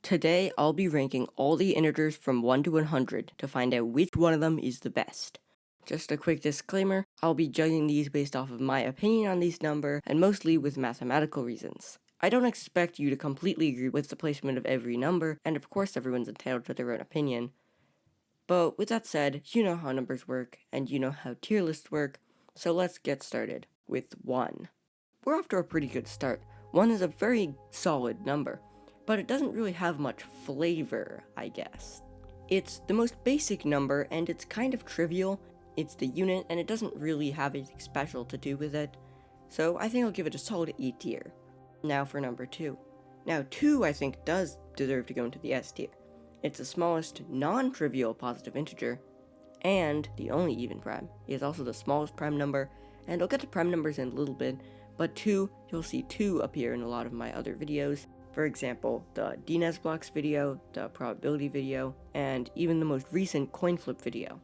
Today, I'll be ranking all the integers from 1 to 100 to find out which one of them is the best. Just a quick disclaimer, I'll be judging these based off of my opinion on these numbers and mostly with mathematical reasons. I don't expect you to completely agree with the placement of every number, and of course everyone's entitled to their own opinion. But with that said, you know how numbers work, and you know how tier lists work, so let's get started with 1. We're off to a pretty good start. 1 is a very solid number, but it doesn't really have much flavor, I guess. It's the most basic number, and it's kind of trivial. It's the unit, and it doesn't really have anything special to do with it. So I think I'll give it a solid E tier. Now for number 2. Now 2, I think, does deserve to go into the S tier. It's the smallest non-trivial positive integer, and the only even prime. It is also the smallest prime number, and I'll get to prime numbers in a little bit, but 2, you'll see 2 appear in a lot of my other videos. For example, the DNAS blocks video, the probability video, and even the most recent coin flip video.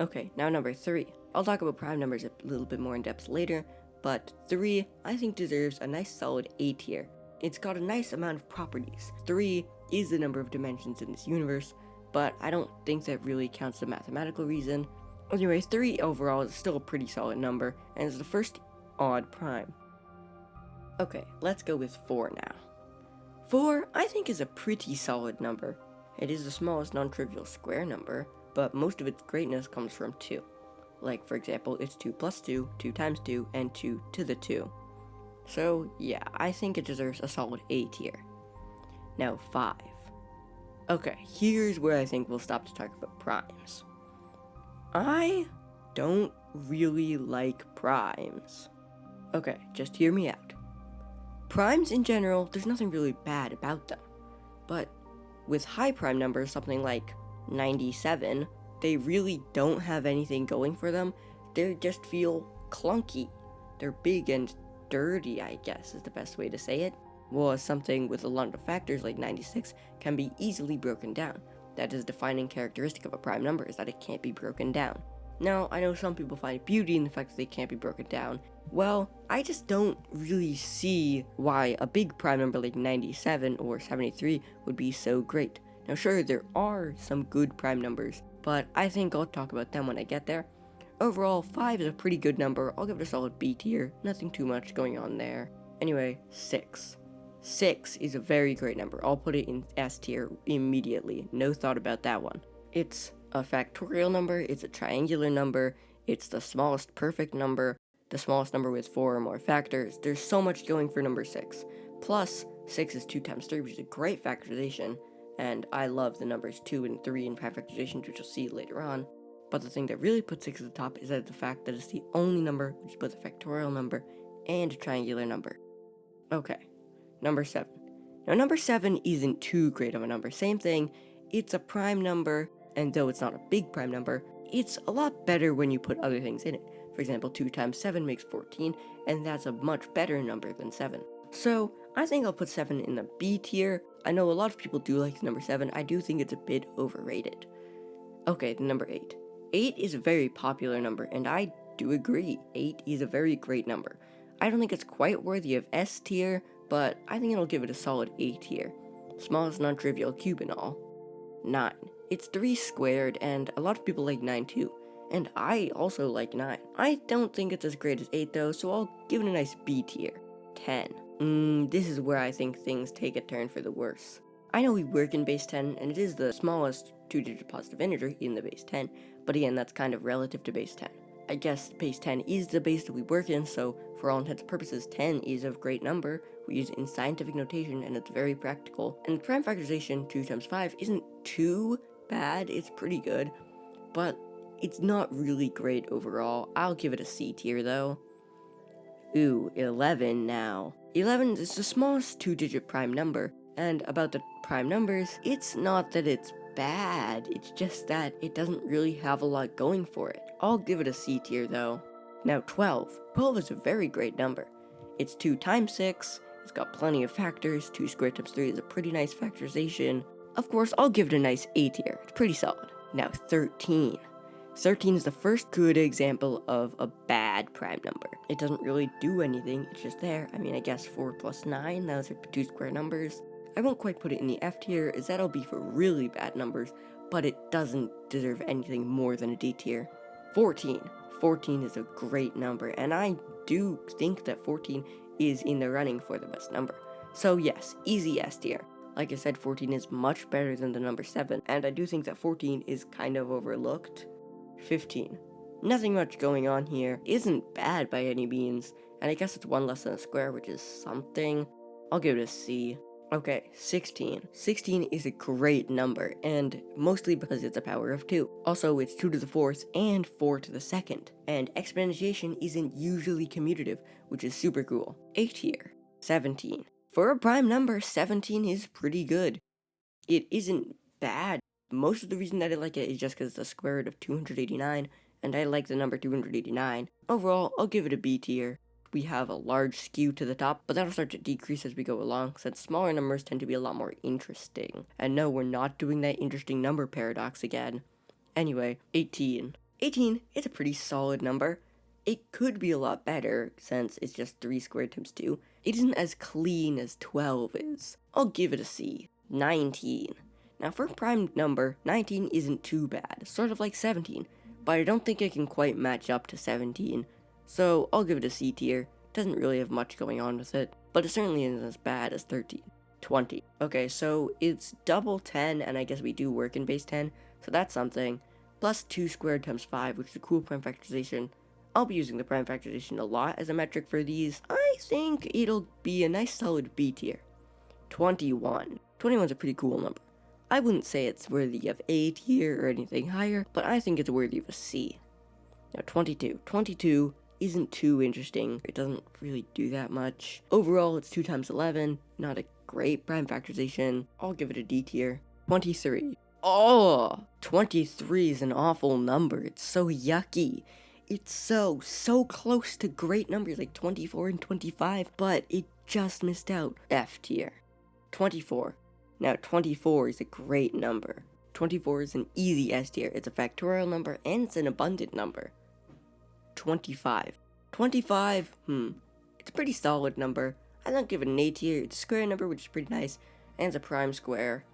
Okay, now number 3. I'll talk about prime numbers a little bit more in depth later, but 3 I think deserves a nice solid A tier. It's got a nice amount of properties. 3 is the number of dimensions in this universe, but I don't think that really counts as a mathematical reason. Anyway, 3 overall is still a pretty solid number, and is the first odd prime. Okay, let's go with 4 now. 4, I think, is a pretty solid number. It is the smallest non-trivial square number, but most of its greatness comes from 2. Like, for example, it's 2 plus 2, 2 times 2, and 2 to the 2. So, yeah, I think it deserves a solid A tier. Now, 5. Okay, here's where I think we'll stop to talk about primes. I don't really like primes. Okay, just hear me out. Primes in general, there's nothing really bad about them. But with high prime numbers, something like 97, they really don't have anything going for them. They just feel clunky. They're big and dirty, I guess is the best way to say it. Well, something with a lot of factors like 96 can be easily broken down. That is a defining characteristic of a prime number, is that it can't be broken down. Now, I know some people find beauty in the fact that they can't be broken down. Well, I just don't really see why a big prime number like 97 or 73 would be so great. Now sure, there are some good prime numbers, but I think I'll talk about them when I get there. Overall, 5 is a pretty good number. I'll give it a solid B tier. Nothing too much going on there. Anyway, 6. 6 is a very great number. I'll put it in S tier immediately. No thought about that one. It's a factorial number, it's a triangular number, it's the smallest perfect number, the smallest number with 4 or more factors. There's so much going for number 6. Plus, 6 is 2 times 3, which is a great factorization, and I love the numbers 2 and 3 in prime factorizations, which you'll see later on. But the thing that really puts 6 at the top is that the fact that it's the only number which is both a factorial number and a triangular number. Okay, number 7. Now, number 7 isn't too great of a number. Same thing, it's a prime number, and though it's not a big prime number, it's a lot better when you put other things in it. For example, 2 times 7 makes 14, and that's a much better number than 7. So, I think I'll put 7 in the B tier. I know a lot of people do like the number 7. I do think it's a bit overrated. Okay, number 8. 8 is a very popular number, and I do agree. 8 is a very great number. I don't think it's quite worthy of S tier, but I think it'll give it a solid A tier. Smallest non-trivial cube and all. 9. It's 3 squared, and a lot of people like 9 too. And I also like 9. I don't think it's as great as 8 though, so I'll give it a nice B tier. 10. This is where I think things take a turn for the worse. I know we work in base 10, and it is the smallest 2-digit positive integer in the base 10, but again, that's kind of relative to base 10. I guess base 10 is the base that we work in, so for all intents and purposes, 10 is a great number. We use it in scientific notation, and it's very practical. And prime factorization 2 times 5 isn't too bad, it's pretty good, but it's not really great overall. I'll give it a C tier though. Ooh, 11 now. 11 is the smallest 2-digit prime number, and about the prime numbers, it's not that it's bad, it's just that it doesn't really have a lot going for it. I'll give it a C tier though. Now 12. 12 is a very great number. It's 2 times 6, it's got plenty of factors, 2 squared times 3 is a pretty nice factorization. Of course, I'll give it a nice A tier, it's pretty solid. Now 13. 13 is the first good example of a bad prime number. It doesn't really do anything, it's just there. I mean, I guess 4 plus 9, those are 2 square numbers. I won't quite put it in the F tier, as that'll be for really bad numbers, but it doesn't deserve anything more than a D tier. 14. 14 is a great number, and I do think that 14 is in the running for the best number. So yes, easy S tier. Like I said, 14 is much better than the number 7, and I do think that 14 is kind of overlooked. 15. Nothing much going on here, isn't bad by any means, and I guess it's one less than a square, which is something. I'll give it a C. Okay, 16. 16 is a great number, and mostly because it's a power of 2. Also, it's 2 to the 4th and 4 to the 2nd, and exponentiation isn't usually commutative, which is super cool. A tier. 17. For a prime number, 17 is pretty good. It isn't bad. Most of the reason that I like it is just because it's the square root of 289, and I like the number 289. Overall, I'll give it a B tier. We have a large skew to the top, but that'll start to decrease as we go along, since smaller numbers tend to be a lot more interesting. And no, we're not doing that interesting number paradox again. Anyway, 18. 18 is a pretty solid number. It could be a lot better, since it's just 3 squared times 2. It isn't as clean as 12 is. I'll give it a C. 19. Now for a prime number, 19 isn't too bad, sort of like 17, but I don't think it can quite match up to 17. So I'll give it a C tier. Doesn't really have much going on with it, but it certainly isn't as bad as 13. 20. Okay, so it's double 10, and I guess we do work in base 10, so that's something. Plus 2 squared times 5, which is a cool prime factorization. I'll be using the prime factorization a lot as a metric for these. I think it'll be a nice solid B tier. 21. 21's a pretty cool number. I wouldn't say it's worthy of A tier or anything higher, but I think it's worthy of a C. Now 22. 22 isn't too interesting. It doesn't really do that much. Overall, it's 2 times 11, not a great prime factorization. I'll give it a D tier. 23. Oh, 23 is an awful number. It's so yucky. It's so close to great numbers like 24 and 25, but it just missed out. F tier. 24. Now 24 is a great number. 24 is an easy S tier. It's a factorial number and it's an abundant number. 25. 25, it's a pretty solid number. I don't give it an A tier. It's a square number, which is pretty nice, and it's a prime square.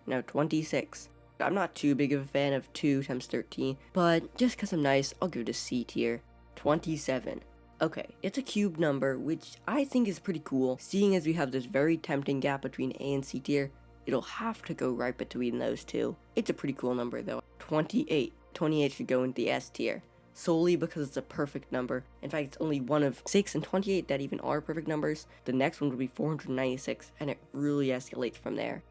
Now 26. I'm not too big of a fan of 2 times 13, but just because I'm nice, I'll give it a C tier. 27. Okay, it's a cube number, which I think is pretty cool. Seeing as we have this very tempting gap between A and C tier, it'll have to go right between those two. It's a pretty cool number though. 28. 28 should go in the S tier, solely because it's a perfect number. In fact, it's only one of 6 and 28 that even are perfect numbers. The next one would be 496, and it really escalates from there.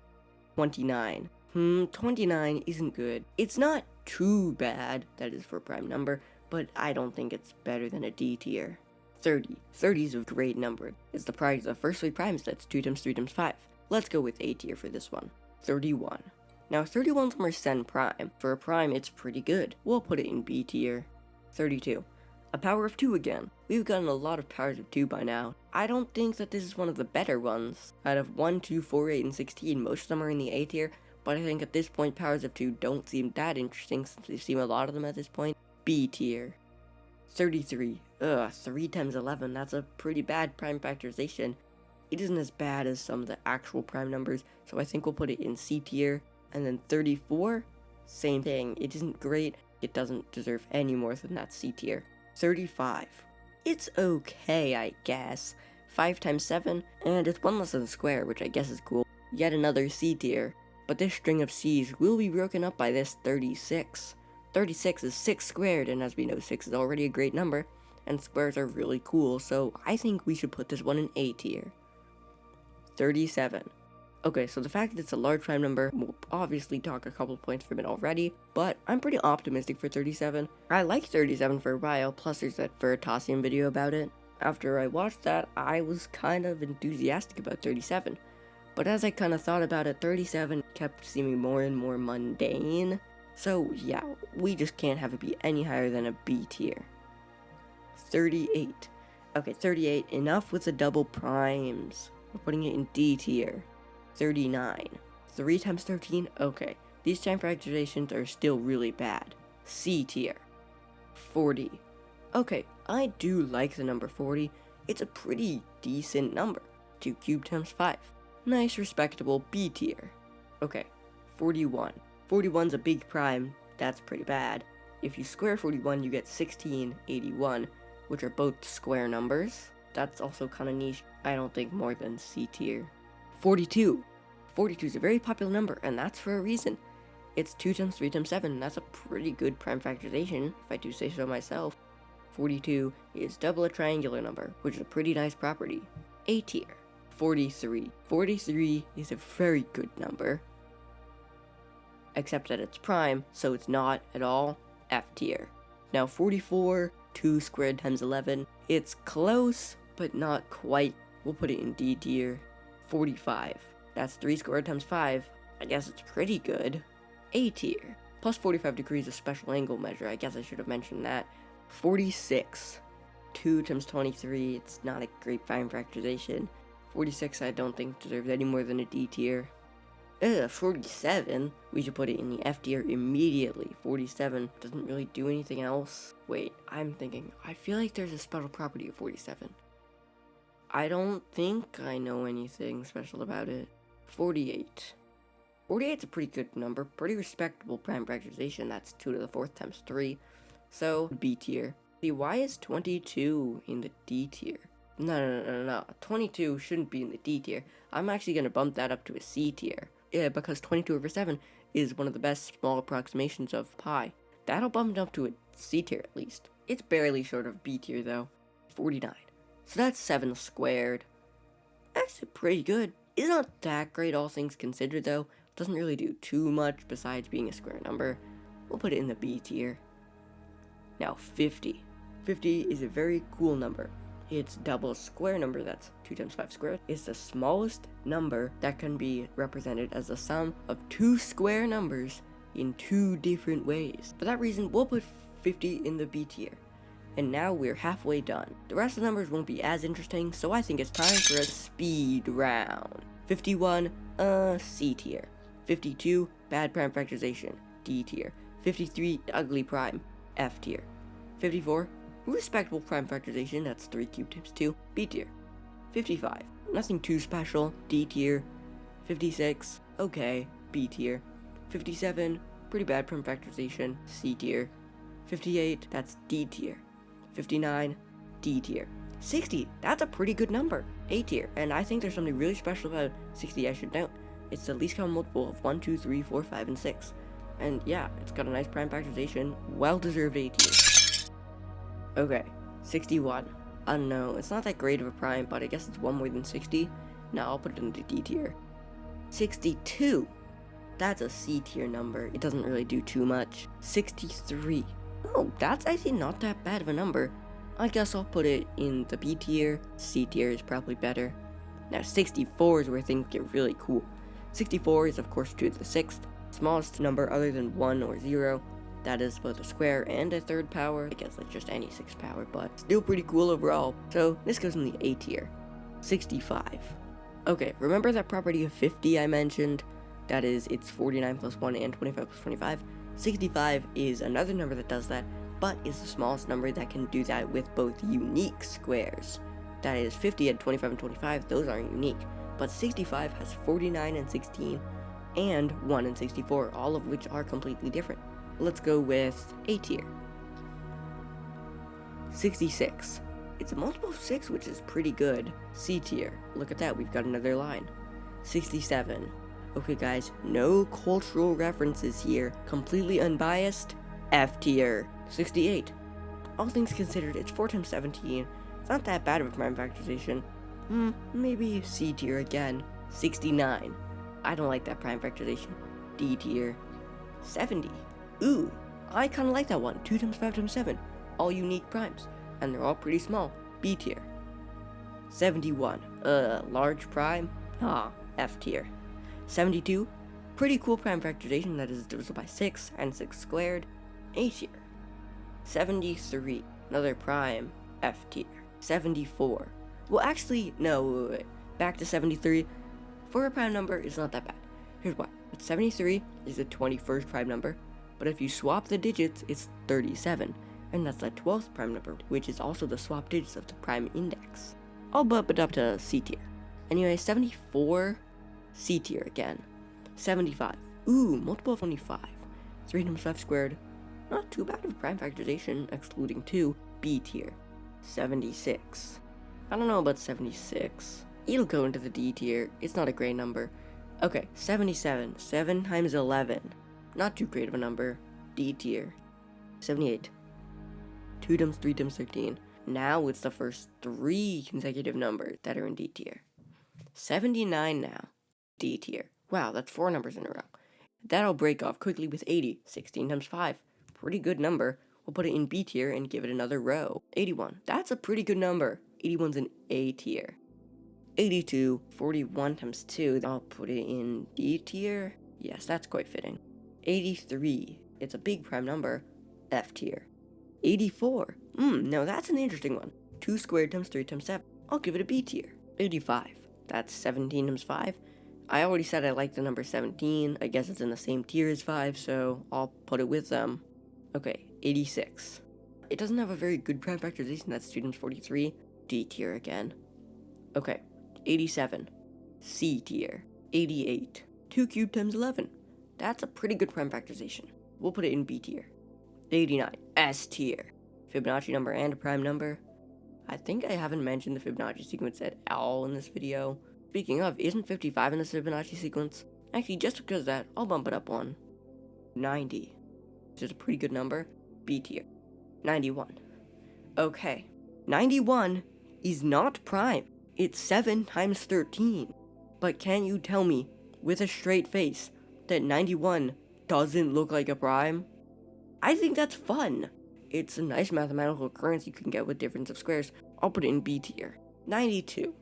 29. 29 isn't good. It's not too bad, that is for a prime number, but I don't think it's better than a D tier. 30. 30 is a great number. It's the product of first 3 primes, that's 2 times 3 times 5. Let's go with A tier for this one. 31. Now 31's a Mersenne prime. For a prime, it's pretty good. We'll put it in B tier. 32. A power of 2 again. We've gotten a lot of powers of 2 by now. I don't think that this is one of the better ones. Out of 1, 2, 4, 8, and 16, most of them are in the A tier, but I think at this point powers of 2 don't seem that interesting since we've seen a lot of them at this point. B tier. 33. 3 times 11, that's a pretty bad prime factorization. It isn't as bad as some of the actual prime numbers, so I think we'll put it in C tier. And then 34, same thing. It isn't great. It doesn't deserve any more than that C tier. 35. It's okay, I guess. 5 times 7, and it's 1 less than a square, which I guess is cool. Yet another C tier. But this string of C's will be broken up by this 36. 36 is 6 squared, and as we know, 6 is already a great number, and squares are really cool, so I think we should put this one in A tier. 37. Okay, so the fact that it's a large prime number will obviously talk a couple points from it already, but I'm pretty optimistic for 37. I liked 37 for a while, plus there's that Veritasium video about it. After I watched that, I was kind of enthusiastic about 37. But as I kind of thought about it, 37 kept seeming more and more mundane. So yeah, we just can't have it be any higher than a B tier. 38. Okay, 38, enough with the double primes. We're putting it in D tier. 39. 3 times 13, okay. These time factorizations are still really bad. C tier. 40. Okay, I do like the number 40. It's a pretty decent number. 2 cubed times 5. nice respectable B tier. Okay, 41. 41's a big prime, that's pretty bad. If you square 41, you get 1681, which are both square numbers. That's also kind of niche. I don't think more than C tier. 42. 42 is a very popular number, and that's for a reason. It's 2 times 3 times 7. That's a pretty good prime factorization, if I do say so myself. 42 is double a triangular number, which is a pretty nice property. A tier. 43. 43 is a very good number, except that it's prime, so it's not at all F tier. Now 44, 2 squared times 11, it's close, but not quite. We'll put it in D tier. 45, that's 3 squared times 5, I guess it's pretty good. A tier. Plus 45 degrees is a special angle measure, I guess I should have mentioned that. 46, 2 times 23, it's not a great prime factorization. 46 I don't think deserves any more than a D tier. 47, we should put it in the F tier immediately. 47 doesn't really do anything else. Wait, I'm thinking, I feel like there's a special property of 47. I don't think I know anything special about it. 48. 48's a pretty good number, pretty respectable prime factorization, that's 2 to the 4th times 3. So, B tier. See, why is 22 in the D tier? No. 22 shouldn't be in the D tier. I'm actually going to bump that up to a C tier. Yeah, because 22 over 7 is one of the best small approximations of pi. That'll bump it up to a C tier at least. It's barely short of B tier though. 49. So that's 7 squared. That's pretty good. It's not that great all things considered though. Doesn't really do too much besides being a square number. We'll put it in the B tier. Now 50. 50 is a very cool number. It's double a square number, that's 2 times 5 squared. It's the smallest number that can be represented as the sum of 2 square numbers in 2 different ways. For that reason, we'll put 50 in the B tier. And now we're halfway done. The rest of the numbers won't be as interesting, so I think it's time for a speed round. 51, C tier. 52, bad prime factorization, D tier. 53, ugly prime, F tier. 54, respectable prime factorization, that's 3 cubed times 2, B tier. 55, nothing too special, D tier. 56, okay, B tier. 57, pretty bad prime factorization, C tier. 58, that's D tier. 59, D tier. 60, that's a pretty good number, A tier, and I think there's something really special about 60 I should note. It's the least common multiple of 1, 2, 3, 4, 5, and 6. And yeah, it's got a nice prime factorization, well-deserved A tier. Okay, 61. I don't know, it's not that great of a prime, but I guess it's one more than 60. Now I'll put it in the D tier. 62. That's a C tier number. It doesn't really do too much. 63. Oh, that's actually not that bad of a number. I guess I'll put it in the B tier. C tier is probably better. Now 64 is where things get really cool. 64 is of course 2 to the 6th. Smallest number other than 1 or 0. That is both a square and a third power. I guess that's just any 6th power, but still pretty cool overall. So this goes in the A tier. 65. Okay, remember that property of 50 I mentioned? That is, it's 49 plus 1 and 25 plus 25. 65 is another number that does that, but is the smallest number that can do that with both unique squares. That is, 50 and 25 and 25, those aren't unique, but 65 has 49 and 16, and 1 and 64, all of which are completely different. Let's go with A tier. 66. It's a multiple of 6, which is pretty good. C tier. Look at that, we've got another line. 67. Okay guys, no cultural references here. Completely unbiased. F tier. 68. All things considered, it's 4 times 17. It's not that bad of a prime factorization. Maybe C tier again. 69. I don't like that prime factorization. D tier. 70. Ooh, I kinda like that one. 2 times 5 times 7. All unique primes. And they're all pretty small. B tier. 71. Large prime? F tier. 72. Pretty cool prime factorization, that is divisible by 6 and 6 squared. A tier. 73. Another prime. F tier. 74. Well, actually, no, wait. Back to 73. For a prime number, it's not that bad. Here's why. 73 is the 21st prime number, but if you swap the digits, it's 37, and that's the 12th prime number, which is also the swap digits of the prime index. I'll bump it up to C tier. Anyway, 74, C tier again. 75. Ooh, multiple of 25. 3 times 5 squared. Not too bad of prime factorization, excluding 2. B tier. 76. I don't know about 76. It'll go into the D tier. It's not a great number. Okay, 77. 7 times 11. Not too great of a number. D tier. 78. 2 times 3 times 13. Now it's the first 3 consecutive numbers that are in D tier. 79 now. D tier. Wow, that's 4 numbers in a row. That'll break off quickly with 80. 16 times 5. Pretty good number. We'll put it in B tier and give it another row. 81. That's a pretty good number. 81's in A tier. 82. 41 times 2. I'll put it in D tier. Yes, that's quite fitting. 83. It's a big prime number. F tier. 84. Now that's an interesting one. 2 squared times 3 times 7. I'll give it a B tier. 85. That's 17 times 5. I already said I like the number 17. I guess it's in the same tier as 5, so I'll put it with them. Okay, 86. It doesn't have a very good prime factorization. That's 2 times 43. D tier again. Okay, 87. C tier. 88. 2 cubed times 11. That's a pretty good prime factorization. We'll put it in B tier. 89. S tier. Fibonacci number and a prime number. I think I haven't mentioned the Fibonacci sequence at all in this video. Speaking of, isn't 55 in the Fibonacci sequence? Actually, just because of that, I'll bump it up one. 90. Which is a pretty good number. B tier. 91. Okay. 91 is not prime. It's 7 times 13. But can you tell me, with a straight face, that 91 doesn't look like a prime? I think that's fun. It's a nice mathematical occurrence you can get with difference of squares. I'll put it in B tier. 92.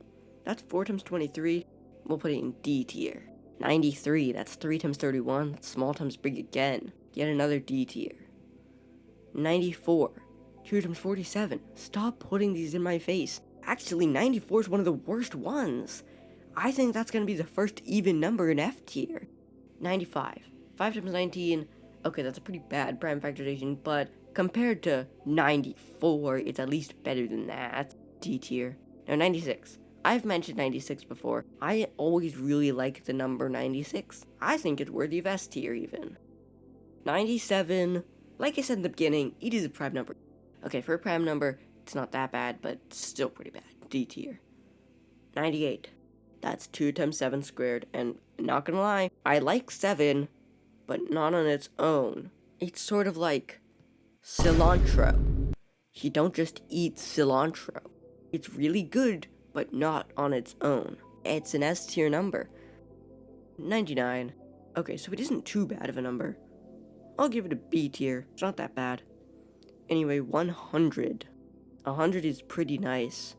That's 4 times 23. We'll put it in D tier. 93. That's 3 times 31. That's small times big again. Yet another D tier. 94. 2 times 47. Stop putting these in my face. Actually, 94 is one of the worst ones. I think that's going to be the first even number in F tier. 95. 5 times 19. Okay, that's a pretty bad prime factorization, but compared to 94, it's at least better than that. D tier. Now 96. I've mentioned 96 before. I always really like the number 96. I think it's worthy of S tier even. 97. Like I said in the beginning, it is a prime number. Okay, for a prime number, it's not that bad, but still pretty bad. D tier. 98. That's 2 times 7 squared, and not gonna lie, I like 7, but not on its own. It's sort of like cilantro. You don't just eat cilantro. It's really good, but not on its own. It's an S tier number. 99. Okay, so it isn't too bad of a number. I'll give it a B tier. It's not that bad. Anyway, 100. 100 is pretty nice.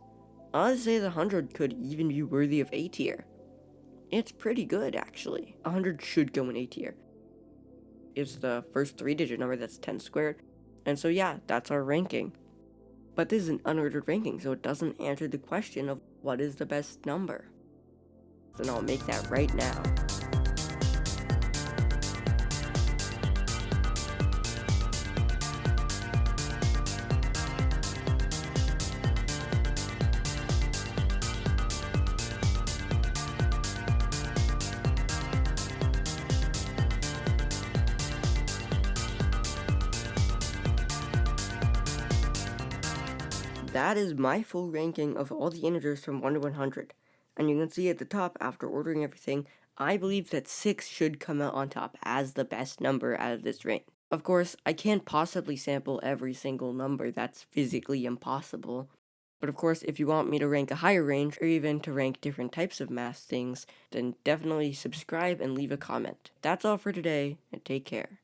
I'd say the 100 could even be worthy of A tier. It's pretty good, actually. 100 should go in A tier. It's the first 3-digit number that's 10 squared. And so yeah, that's our ranking. But this is an unordered ranking, so it doesn't answer the question of what is the best number. Then I'll make that right now. That is my full ranking of all the integers from 1 to 100. And you can see at the top, after ordering everything, I believe that 6 should come out on top as the best number out of this range. Of course, I can't possibly sample every single number, that's physically impossible. But of course, if you want me to rank a higher range, or even to rank different types of math things, then definitely subscribe and leave a comment. That's all for today, and take care.